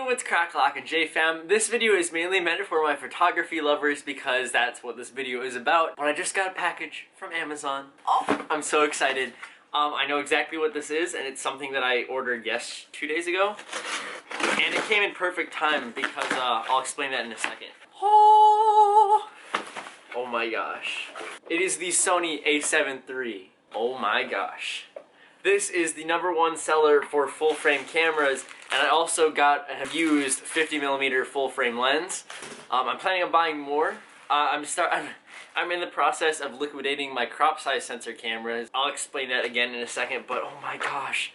what's crack-lockin' J-Fam? This video is mainly meant for my photography lovers because that's what this video is about. But I just got a package from Amazon. Oh, I'm so excited. I know exactly what this is, and it's something that I ordered 2 days ago. And it came in perfect time because I'll explain that in a second. Oh my gosh. It is the Sony A7 III. Oh my gosh. This is the #1 seller for full frame cameras, and I also got a used 50mm full frame lens. I'm planning on buying more. I'm in the process of liquidating my crop size sensor cameras. I'll explain that again in a second, but oh my gosh.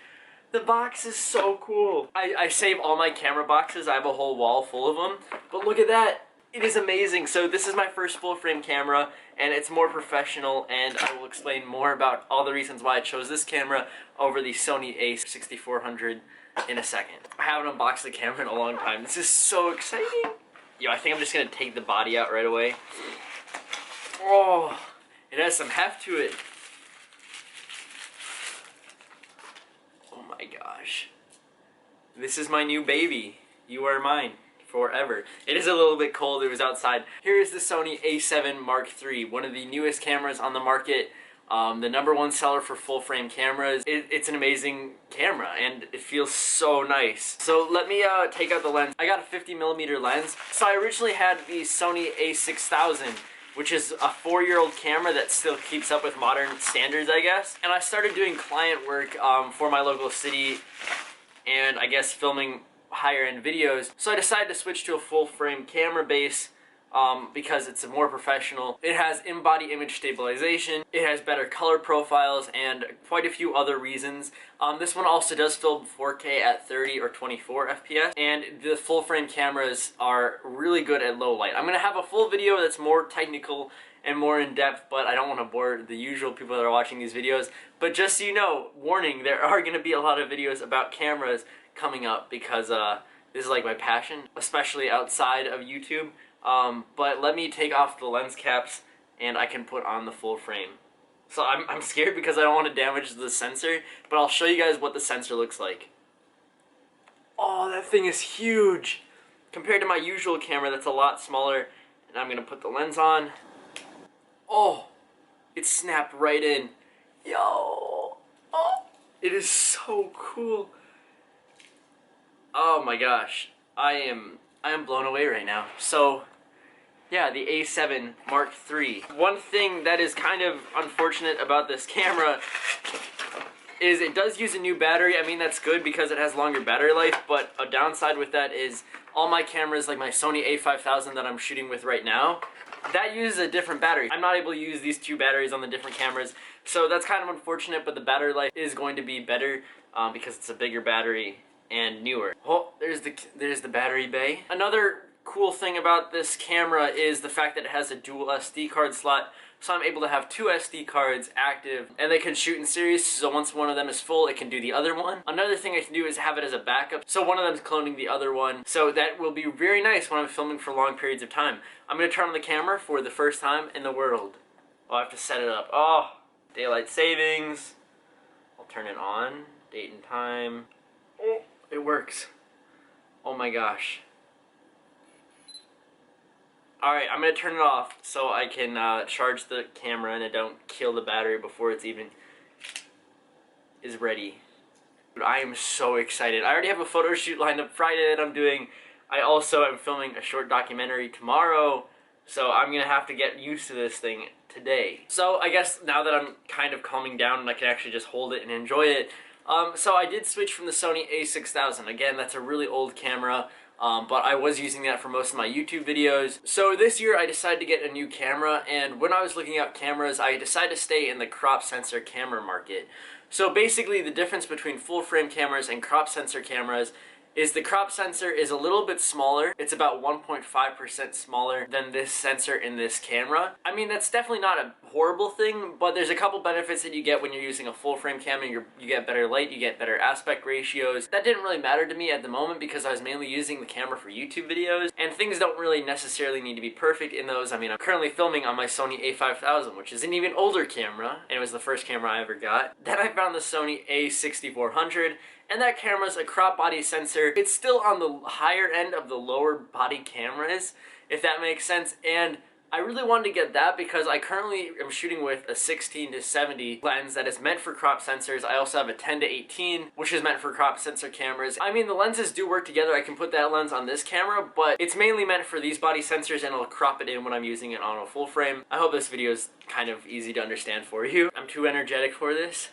The box is so cool. I save all my camera boxes. I have a whole wall full of them, but look at that. It is amazing. So this is my first full frame camera, and it's more professional, and I will explain more about all the reasons why I chose this camera over the Sony A6400 in a second. I haven't unboxed the camera in a long time. This is so exciting. Yo, I think I'm just gonna take the body out right away. Oh, it has some heft to it. Oh my gosh. This is my new baby. You are mine. Forever. It is a little bit cold, it was outside. Here is the Sony A7 Mark III, one of the newest cameras on the market, the #1 seller for full frame cameras. It's an amazing camera and it feels so nice. So let me take out the lens. I got a 50mm lens. So I originally had the Sony A6000, which is a 4-year-old camera that still keeps up with modern standards, I guess. And I started doing client work for my local city and I guess filming higher end videos, so I decided to switch to a full frame camera base because it's more professional. It has in-body image stabilization, it has better color profiles, and quite a few other reasons. This one also does film 4K at 30 or 24 FPS, and the full frame cameras are really good at low light. I'm gonna have a full video that's more technical and more in-depth, but I don't want to bore the usual people that are watching these videos. But just so you know, warning, there are gonna be a lot of videos about cameras coming up because this is like my passion, especially outside of YouTube. But let me take off the lens caps and I can put on the full frame. So I'm scared because I don't want to damage the sensor, but I'll show you guys what the sensor looks like. Oh, that thing is huge! Compared to my usual camera that's a lot smaller. And I'm gonna put the lens on. Oh, it snapped right in. Yo! Oh, it is so cool. Oh my gosh, I am blown away right now. So, yeah, the A7 Mark III. One thing that is kind of unfortunate about this camera is it does use a new battery. I mean, that's good because it has longer battery life, but a downside with that is all my cameras, like my Sony A5000 that I'm shooting with right now, that uses a different battery. I'm not able to use these two batteries on the different cameras, so that's kind of unfortunate, but the battery life is going to be better because it's a bigger battery and newer. Oh, there's the battery bay. Another cool thing about this camera is the fact that it has a dual SD card slot, so I'm able to have 2 SD cards active and they can shoot in series, so once one of them is full it can do the other one. Another thing I can do is have it as a backup, so one of them is cloning the other one, so that will be very nice when I'm filming for long periods of time. I'm going to turn on the camera for the first time in the world. Oh, I have to set it up. Oh, daylight savings. I'll turn it on. Date and time. Oh, it works. Oh my gosh. Alright, I'm going to turn it off so I can charge the camera and it don't kill the battery before it's even is ready. But I am so excited. I already have a photo shoot lined up Friday that I'm doing. I also am filming a short documentary tomorrow, so I'm going to have to get used to this thing today. So I guess now that I'm kind of calming down and I can actually just hold it and enjoy it, so I did switch from the Sony A6000. Again, that's a really old camera, but I was using that for most of my YouTube videos. So this year I decided to get a new camera, and when I was looking at cameras, I decided to stay in the crop sensor camera market. So basically the difference between full frame cameras and crop sensor cameras is the crop sensor is a little bit smaller. It's about 1.5% smaller than this sensor in this camera. I mean, that's definitely not a horrible thing, but there's a couple benefits that you get when you're using a full frame camera. You get better light, you get better aspect ratios. That didn't really matter to me at the moment because I was mainly using the camera for YouTube videos, and things don't really necessarily need to be perfect in those. I mean, I'm currently filming on my Sony A5000, which is an even older camera, and it was the first camera I ever got. Then I found the Sony A6400, and that camera's a crop body sensor. It's still on the higher end of the lower body cameras, if that makes sense, and I really wanted to get that because I currently am shooting with a 16 to 70 lens that is meant for crop sensors. I also have a 10 to 18, which is meant for crop sensor cameras. I mean, the lenses do work together. I can put that lens on this camera, but it's mainly meant for these body sensors, and it'll crop it in when I'm using it on a full frame. I hope this video is kind of easy to understand for you. I'm too energetic for this.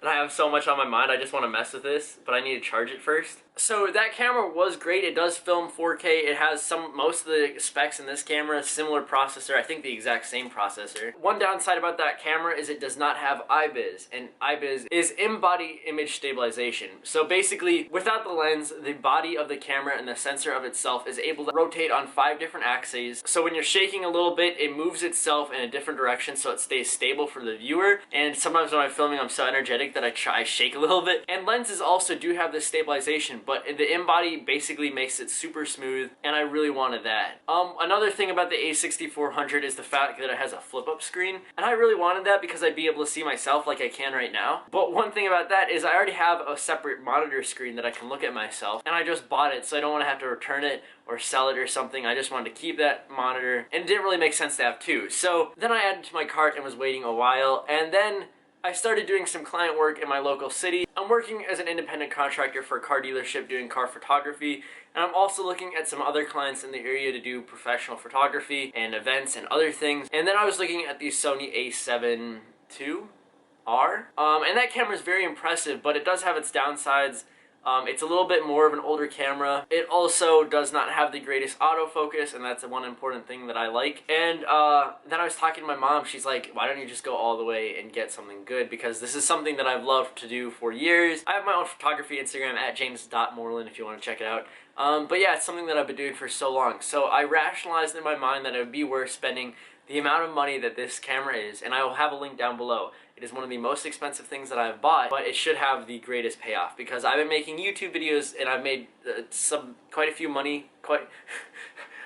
And I have so much on my mind, I just want to mess with this, but I need to charge it first. So that camera was great. It does film 4K. It has most of the specs in this camera, similar processor, I think the exact same processor. One downside about that camera is it does not have IBIS, and IBIS is in-body image stabilization. So basically, without the lens, the body of the camera and the sensor of itself is able to rotate on 5 different axes. So when you're shaking a little bit, it moves itself in a different direction so it stays stable for the viewer. And sometimes when I'm filming, I'm so energetic that I shake a little bit. And lenses also do have this stabilization, but the in-body basically makes it super smooth, and I really wanted that. Another thing about the A6400 is the fact that it has a flip-up screen, and I really wanted that because I'd be able to see myself like I can right now. But one thing about that is I already have a separate monitor screen that I can look at myself, and I just bought it, so I don't want to have to return it or sell it or something. I just wanted to keep that monitor, and it didn't really make sense to have two. So then I added it to my cart and was waiting a while, and then I started doing some client work in my local city. I'm working as an independent contractor for a car dealership doing car photography, and I'm also looking at some other clients in the area to do professional photography and events and other things. And then I was looking at the Sony A7 II R, and that camera is very impressive, but it does have its downsides. It's a little bit more of an older camera. It also does not have the greatest autofocus, and that's the one important thing that I like. And then I was talking to my mom. She's like, why don't you just go all the way and get something good? Because this is something that I've loved to do for years. I have my own photography Instagram at james.moreland if you want to check it out. But yeah, it's something that I've been doing for so long. So I rationalized in my mind that it would be worth spending the amount of money that this camera is, and I will have a link down below. It is one of the most expensive things that I've bought, but it should have the greatest payoff because I've been making YouTube videos and I've made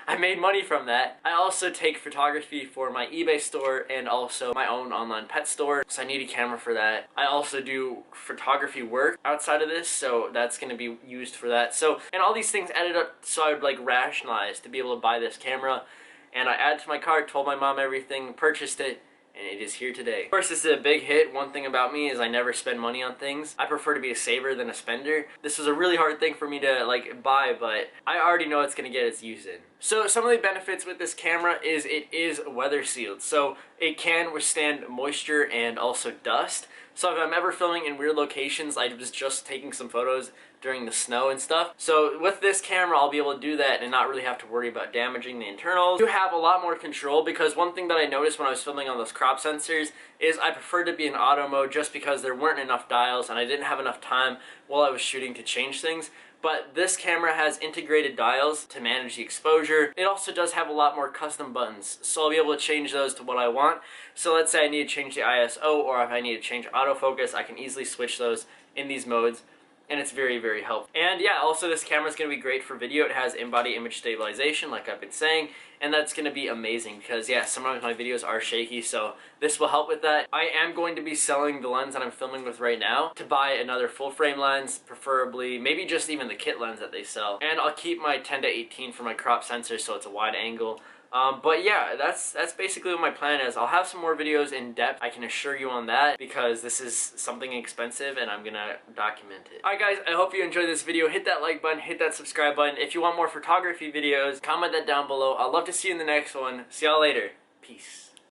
I made money from that. I also take photography for my eBay store and also my own online pet store, so I need a camera for that. I also do photography work outside of this, so that's going to be used for that. So, and all these things added up so I would like rationalize to be able to buy this camera. And I added to my cart, told my mom everything, purchased it, and it is here today. Of course, this is a big hit. One thing about me is I never spend money on things. I prefer to be a saver than a spender. This was a really hard thing for me to like buy, but I already know it's gonna get its use in. So some of the benefits with this camera is it is weather sealed. So it can withstand moisture and also dust. So if I'm ever filming in weird locations, I was just taking some photos during the snow and stuff. So with this camera, I'll be able to do that and not really have to worry about damaging the internals. You have a lot more control because one thing that I noticed when I was filming on those crop sensors is I preferred to be in auto mode just because there weren't enough dials and I didn't have enough time while I was shooting to change things. But this camera has integrated dials to manage the exposure. It also does have a lot more custom buttons, so I'll be able to change those to what I want. So let's say I need to change the ISO, or if I need to change autofocus, I can easily switch those in these modes, and it's very, very helpful. And yeah, also this camera is going to be great for video. It has in-body image stabilization, like I've been saying, and that's going to be amazing because, yeah, sometimes my videos are shaky, so this will help with that. I am going to be selling the lens that I'm filming with right now to buy another full-frame lens, preferably, maybe just even the kit lens that they sell. And I'll keep my 10 to 18 for my crop sensor so it's a wide angle. But yeah, that's basically what my plan is. I'll have some more videos in depth, I can assure you on that, because this is something expensive and I'm gonna document it. Alright guys, I hope you enjoyed this video. Hit that like button, hit that subscribe button. If you want more photography videos, comment that down below. I'd love to see you in the next one. See y'all later. Peace.